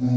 How's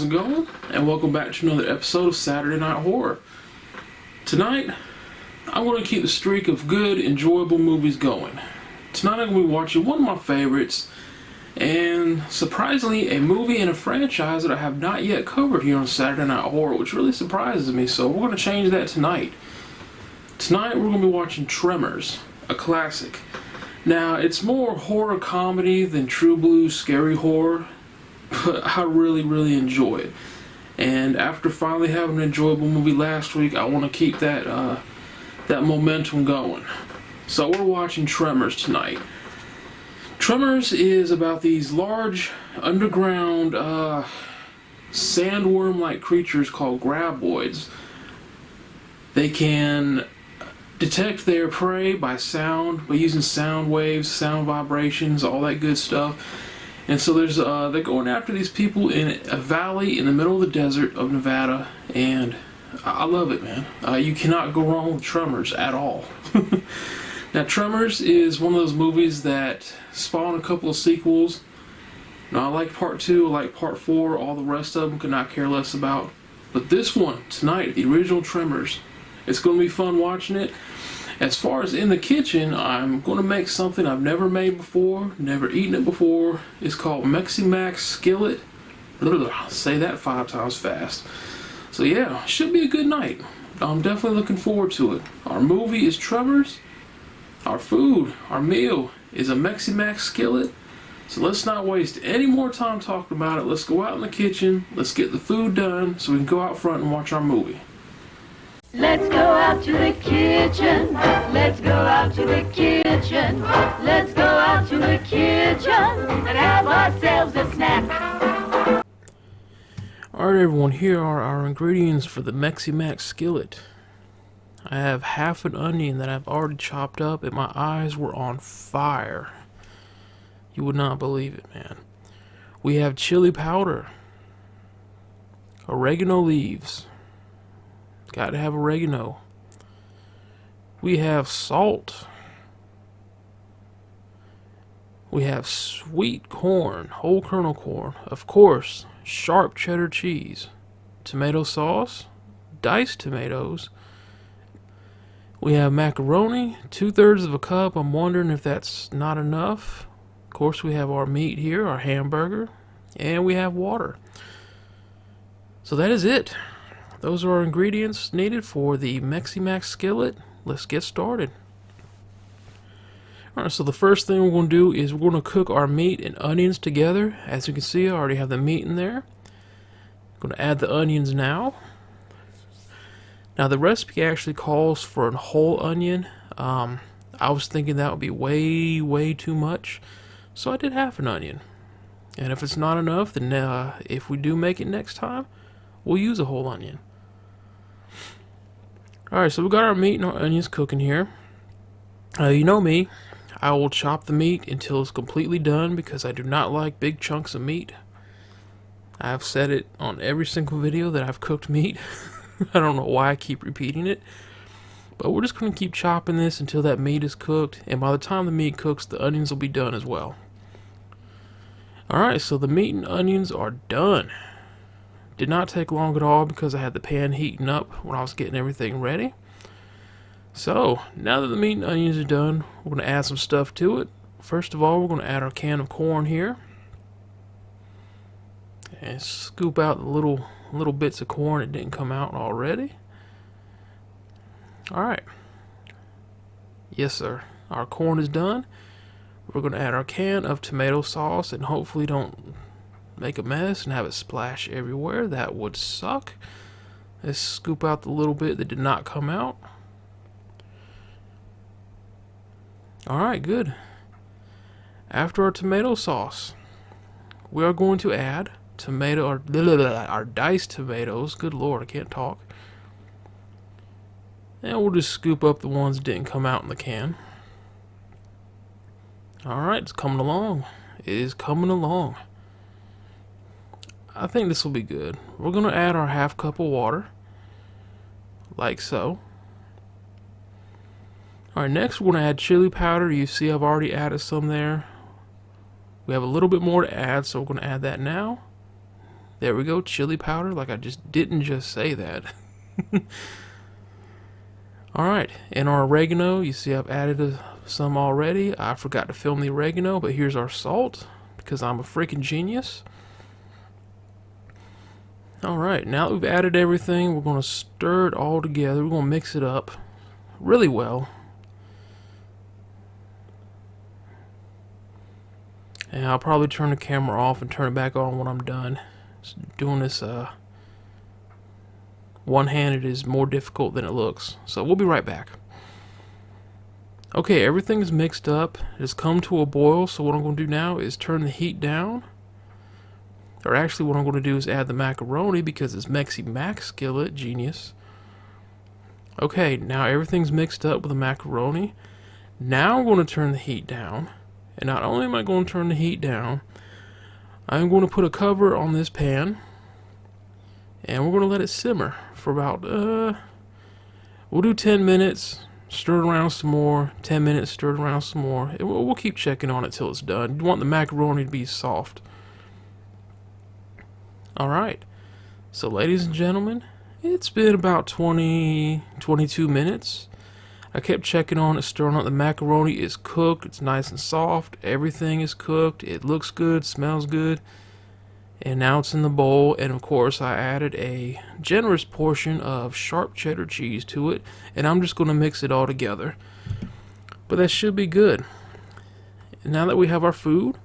it going? And welcome back to another episode of Saturday Night Horror. Tonight, I'm going to keep the streak of good, enjoyable movies going. Tonight I'm going to be watching one of my favorites, and surprisingly, a movie and a franchise that I have not yet covered here on Saturday Night Horror, which really surprises me, so we're going to change that tonight. Tonight we're going to be watching Tremors, a classic. Now, it's more horror comedy than true blue scary horror, but I really enjoy it. And after finally having an enjoyable movie last week, I want to keep that that momentum going. So we're watching Tremors tonight. Tremors is about these large underground sandworm-like creatures called graboids. They can detect their prey by sound, by using sound waves, sound vibrations, all that good stuff. And so they're going after these people in a valley in the middle of the desert of Nevada, and I love it, man. You cannot go wrong with Tremors at all. Now, Tremors is one of those movies that spawned a couple of sequels. Now, I like part 2, I like part 4, all the rest of them could not care less about. But this one, tonight, the original Tremors, it's going to be fun watching it. As far as in the kitchen, I'm going to make something I've never made before, never eaten it before. It's called Mexi-Mac Skillet. I'll say that 5 times fast. So yeah, should be a good night. I'm definitely looking forward to it. Our movie is Tremors. Our food, our meal, is a Mexi-Mac Skillet. So let's not waste any more time talking about it. Let's go out in the kitchen. Let's get the food done so we can go out front and watch our movie. Let's go out to the kitchen. Let's go out to the kitchen. Let's go out to the kitchen and have ourselves a snack. Alright everyone, here are our ingredients for the Mexi-Mac Skillet. I have half an onion that I've already chopped up and my eyes were on fire. You would not believe it, man. We have chili powder, oregano leaves. Gotta have oregano. We have salt. We have sweet corn, whole kernel corn. Of course, sharp cheddar cheese. Tomato sauce, diced tomatoes. We have macaroni, 2/3 of a cup. I'm wondering if that's not enough. Of course, we have our meat here, our hamburger, and we have water. So that is it. Those are our ingredients needed for the Mexi-Mac Skillet. Let's get started. Alright, so the first thing we're going to do is we're going to cook our meat and onions together. As you can see, I already have the meat in there. I'm going to add the onions now. Now, the recipe actually calls for a whole onion. I was thinking that would be way too much, so I did half an onion. And if it's not enough, then if we do make it next time, we'll use a whole onion. Alright, so we got our meat and our onions cooking here. You know me, I will chop the meat until it's completely done because I do not like big chunks of meat. I've said it on every single video that I've cooked meat. I don't know why I keep repeating it. But we're just going to keep chopping this until that meat is cooked. And by the time the meat cooks, the onions will be done as well. Alright, so the meat and onions are done. Did not take long at all because I had the pan heating up when I was getting everything ready. So, now that the meat and onions are done, we're going to add some stuff to it. First of all, we're going to add our can of corn here. And scoop out the little bits of corn that didn't come out already. Alright. Yes, sir. Our corn is done. We're going to add our can of tomato sauce and hopefully don't make a mess and have it splash everywhere. That would suck. Let's scoop out the little bit that did not come out. Alright, good. After our tomato sauce, we are going to add our diced tomatoes. Good lord, I can't talk. And we'll just scoop up the ones that didn't come out in the can. Alright, it's coming along. It is coming along. I think this will be good. We're going to add our half cup of water. Like so. Alright, next we're going to add chili powder. You see I've already added some there. We have a little bit more to add, so we're going to add that now. There we go, chili powder, like I just didn't just say that. Alright, and our oregano, you see I've added some already. I forgot to film the oregano, but here's our salt, because I'm a freaking genius. Alright, now that we've added everything, we're going to stir it all together. We're going to mix it up really well. And I'll probably turn the camera off and turn it back on when I'm done. Doing this one-handed is more difficult than it looks. So we'll be right back. Okay, everything's mixed up. It's come to a boil, so what I'm going to do now is turn the heat down. Or actually what I'm going to do is add the macaroni because it's Mexi-Mac Skillet. Genius. Okay, now everything's mixed up with the macaroni. Now I'm going to turn the heat down. And not only am I going to turn the heat down, I'm going to put a cover on this pan. And we're going to let it simmer for about, we'll do 10 minutes. Stir it around some more. 10 minutes, stir it around some more. And we'll keep checking on it till it's done. You want the macaroni to be soft. Alright. So ladies and gentlemen, it's been about 22 minutes. I kept checking on it, stirring up. The macaroni is cooked. It's nice and soft. Everything is cooked. It looks good, smells good. And now it's in the bowl. And of course, I added a generous portion of sharp cheddar cheese to it. And I'm just going to mix it all together. But that should be good. And now that we have our food,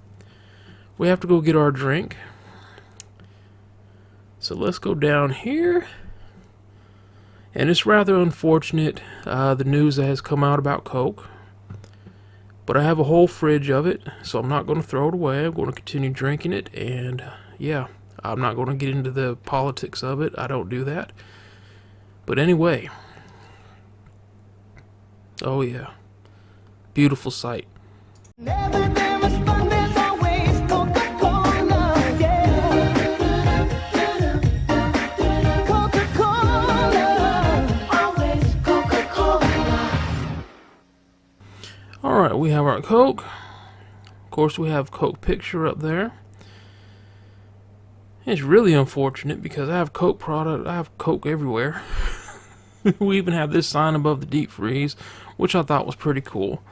we have to go get our drink. So let's go down here. And it's rather unfortunate, the news that has come out about Coke. But I have a whole fridge of it, so I'm not going to throw it away. I'm going to continue drinking it, and yeah, I'm not going to get into the politics of it. I don't do that. But anyway. Oh yeah. Beautiful sight. Alright, we have our Coke. Of course, we have Coke picture up there. It's really unfortunate because I have Coke product. I have Coke everywhere. We even have this sign above the deep freeze, which I thought was pretty cool.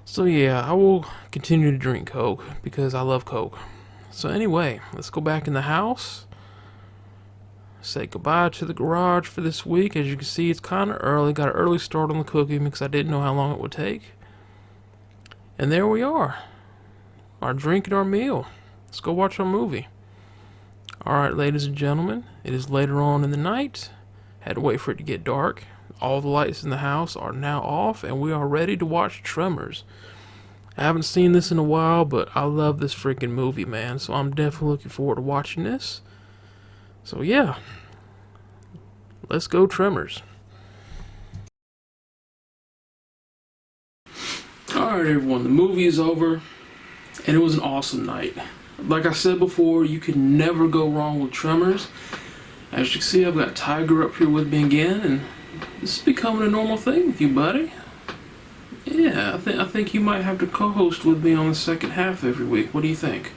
So yeah, I will continue to drink Coke because I love Coke. So anyway, let's go back in the house. Say goodbye to the garage for this week. As you can see, it's kind of early. Got an early start on the cooking because I didn't know how long it would take. And there we are. Our drink and our meal. Let's go watch our movie. Alright, ladies and gentlemen. It is later on in the night. Had to wait for it to get dark. All the lights in the house are now off. And we are ready to watch Tremors. I haven't seen this in a while, but I love this freaking movie, man. So I'm definitely looking forward to watching this. So yeah. Let's go Tremors. Alright everyone, the movie is over, and it was an awesome night. Like I said before, you can never go wrong with Tremors. As you can see, I've got Tiger up here with me again, and this is becoming a normal thing with you, buddy. Yeah, I think you might have to co-host with me on the second half every week. What do you think?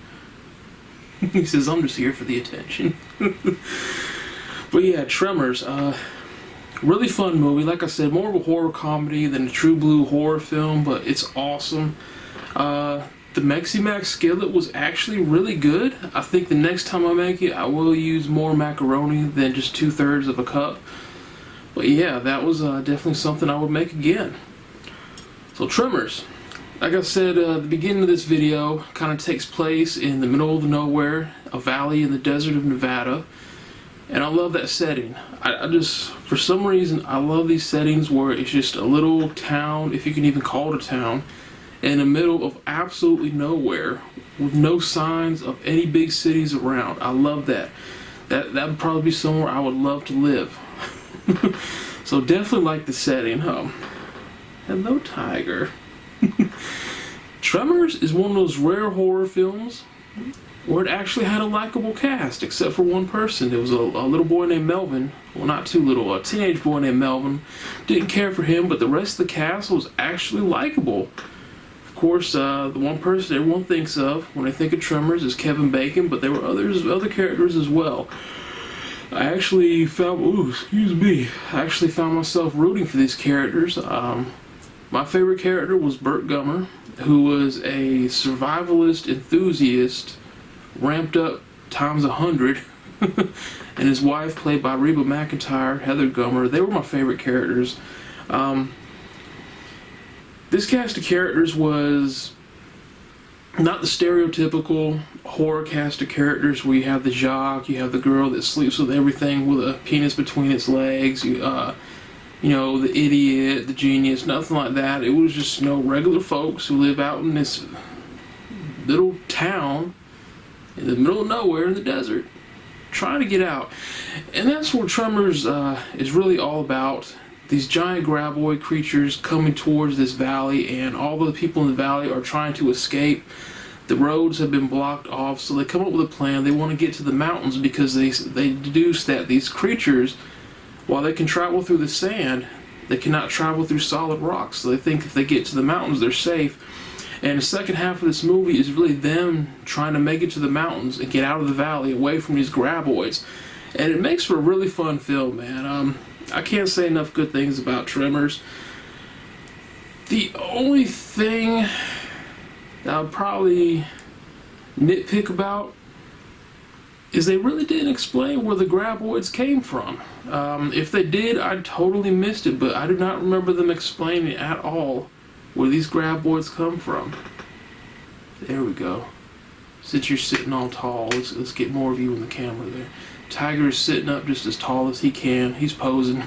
He says, I'm just here for the attention. But yeah, Tremors, really fun movie. Like I said, more of a horror comedy than a true blue horror film, but it's awesome. The Mexi-Mac Skillet was actually really good. I think the next time I make it, I will use more macaroni than just 2/3 of a cup. But yeah, that was definitely something I would make again. So Tremors, like I said, the beginning of this video kind of takes place in the middle of nowhere, a valley in the desert of Nevada. And I love that setting. I just, for some reason, I love these settings where it's just a little town, if you can even call it a town, in the middle of absolutely nowhere, with no signs of any big cities around. I love that. That would probably be somewhere I would love to live. So definitely like the setting. Hello, Tiger. Tremors is one of those rare horror films where it actually had a likable cast, except for one person. There was a little boy named Melvin. Well, not too little, a teenage boy named Melvin. Didn't care for him, but the rest of the cast was actually likable. Of course, the one person everyone thinks of when they think of Tremors is Kevin Bacon, but there were other characters as well. I actually found myself rooting for these characters. My favorite character was Burt Gummer, who was a survivalist enthusiast, ramped up times 100, and his wife, played by Reba McEntire, Heather Gummer. They were my favorite characters. This cast of characters was not the stereotypical horror cast of characters where you have the jock, you have the girl that sleeps with everything with a penis between its legs, you know, the idiot, the genius, nothing like that. It was just, regular folks who live out in this little town in the middle of nowhere in the desert, trying to get out. And that's what Tremors is really all about. These giant graboid creatures coming towards this valley, and all the people in the valley are trying to escape. The roads have been blocked off, so they come up with a plan. They want to get to the mountains because they deduce that these creatures, while they can travel through the sand, they cannot travel through solid rocks. So they think if they get to the mountains, they're safe. And the second half of this movie is really them trying to make it to the mountains and get out of the valley, away from these graboids. And it makes for a really fun film, man. I can't say enough good things about Tremors. The only thing that I'll probably nitpick about is they really didn't explain where the graboids came from. If they did, I totally missed it, but I do not remember them explaining at all where these graboids come from. There we go. Since you're sitting all tall, let's get more of you in the camera there. Tiger is sitting up just as tall as he can. He's posing.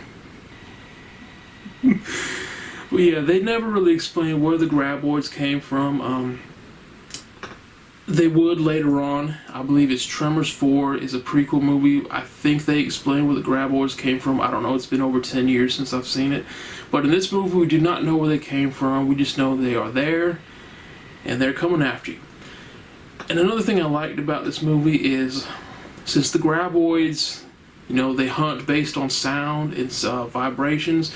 But yeah, they never really explained where the graboids came from. They would later on. I believe it's Tremors 4 is a prequel movie. I think they explain where the graboids came from. I don't know. It's been over 10 years since I've seen it. But in this movie, we do not know where they came from. We just know they are there, and they're coming after you. And another thing I liked about this movie is, since the graboids, they hunt based on sound and vibrations,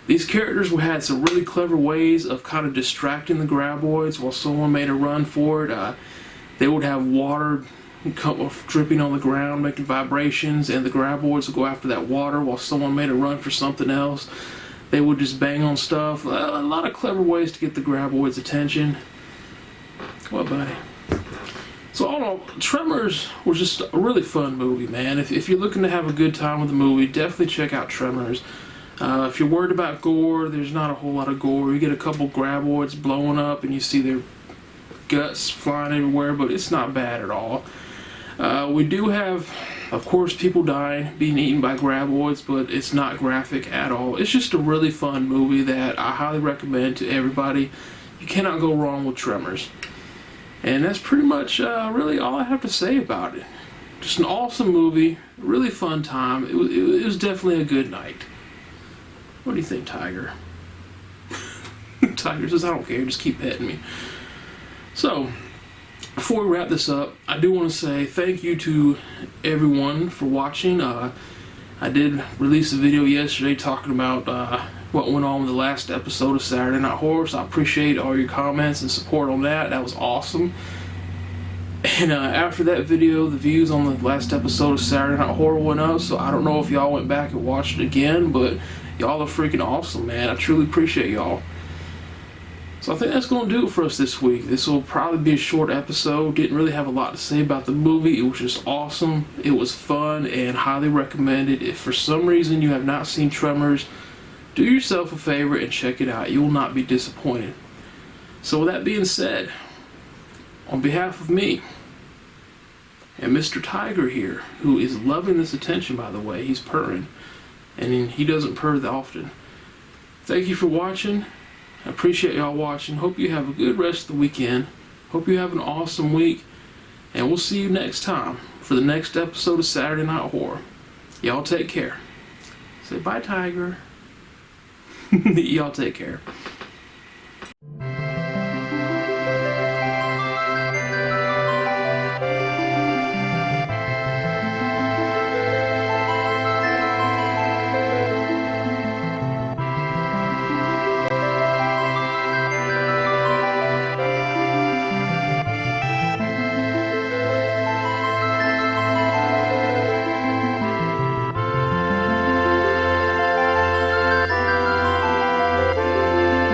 these characters had some really clever ways of kind of distracting the graboids while someone made a run for it. They would have water dripping on the ground, making vibrations, and the graboids would go after that water while someone made a run for something else. They would just bang on stuff. A lot of clever ways to get the graboids' attention. What, buddy? So all in all, Tremors was just a really fun movie, man. If you're looking to have a good time with the movie, definitely check out Tremors. If you're worried about gore, there's not a whole lot of gore. You get a couple graboids blowing up and you see their guts flying everywhere, but it's not bad at all. We do have, of course, people dying, being eaten by graboids, but it's not graphic at all. It's just a really fun movie that I highly recommend to everybody. You cannot go wrong with Tremors. And that's pretty much really all I have to say about it. Just an awesome movie, really fun time. It was definitely a good night. What do you think, Tiger? Tiger says, I don't care, just keep petting me. So, before we wrap this up, I do want to say thank you to everyone for watching. I did release a video yesterday talking about what went on with the last episode of Saturday Night Horror, so I appreciate all your comments and support on that. That was awesome. And after that video, the views on the last episode of Saturday Night Horror went up, so I don't know if y'all went back and watched it again, but y'all are freaking awesome, man. I truly appreciate y'all. So I think that's going to do it for us this week. This will probably be a short episode. Didn't really have a lot to say about the movie. It was just awesome. It was fun and highly recommended. If for some reason you have not seen Tremors, do yourself a favor and check it out. You will not be disappointed. So with that being said, on behalf of me, And Mr. Tiger here, who is loving this attention, by the way, he's purring. And he doesn't purr that often. Thank you for watching. I appreciate y'all watching. Hope you have a good rest of the weekend. Hope you have an awesome week. And we'll see you next time for the next episode of Saturday Night Horror. Y'all take care. Say bye, Tiger. Y'all take care.